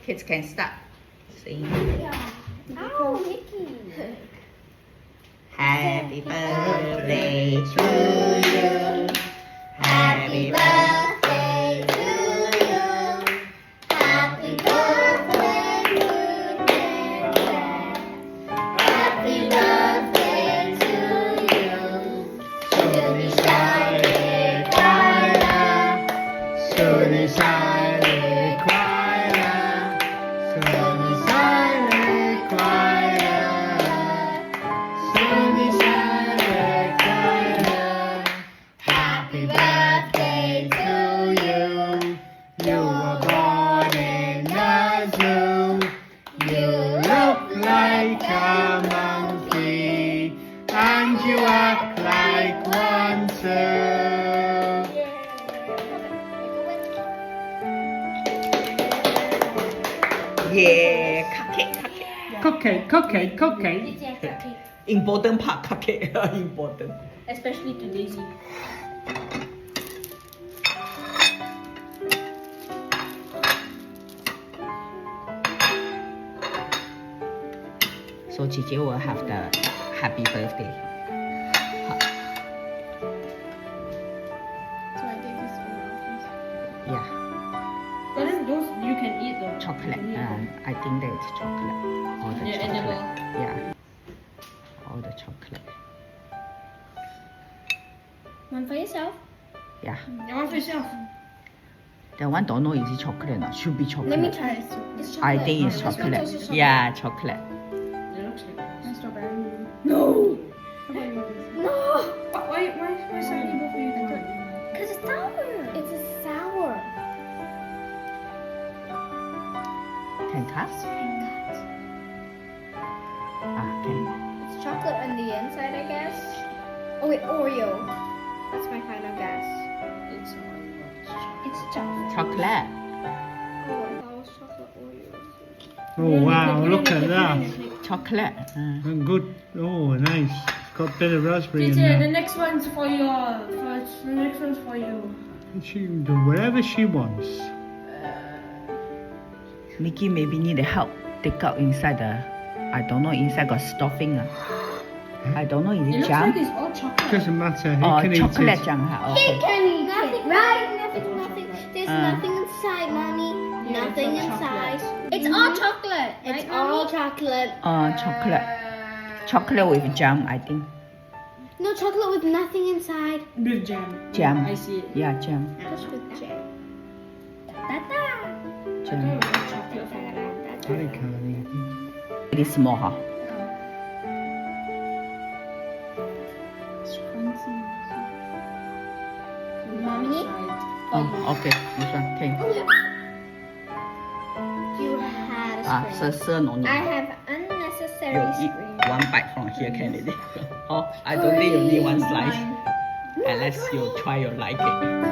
Kids can start singing. Oh, Mickey. Happy birthday to you. Happy birthday to you. Happy birthday to you. Happy birthday to you. Sunny side, Sunny side, sunny side, sunny side, Happy birthday to you. You were born in a zoo. You look like a monkey, and you act like one too. Yeah, cupcake, cupcake. Cupcake. Important part, cupcake. Important. Especially to Daisy. So Gigi will have the happy birthday. So I take this one off. Yeah, But then those you can eat though. chocolate. You can eat I think that's chocolate. All the Yeah, chocolate. edible. Yeah. All the chocolate. One for yourself. Yeah. them. You want for yourself? That one don't know is it chocolate or not. Should be chocolate. Let me try this. It's chocolate. I think it's This one's chocolate. also chocolate. Yeah, chocolate. It looks like And strawberry. No! No! Why suddenly both of you do it? Because it's sour. It's a sour. Can cut? Can. It's chocolate on the inside, I guess. Oh wait, Oreo. That's my final guess. It's It's chocolate. Chocolate. Oh, I thought it was chocolate Oreos. Oh wow, look at that. Chocolate. And good. Oh, nice. It's got a bit of raspberry in Teacher, the there. next one's for you all. The next one's for you. She can do whatever she wants. Mickey maybe need help. Take out inside the. I don't know. Inside got stuffing. I don't know. Is It it looks jam? like it's all chocolate. Doesn't matter. He Oh, can chocolate eat it. jam. He Okay. can eat nothing, right? Nothing. There's nothing inside, mommy. Yeah, Nothing it's all inside. chocolate. It's all chocolate. It's all chocolate. Chocolate. Chocolate with jam. I think. No chocolate with nothing inside. With jam. Jam. I see it. Yeah, jam. Just with jam. Da-da. Jam. Chocolate. I can't eat it. Very small, huh? It's crunchy. Mommy? Oh, okay. This one. Okay. You had a Sir, scream. sir, no need. I have unnecessary You eat scream. one bite from here can already. Oh, I don't think you need one slice. Unless you try your liking.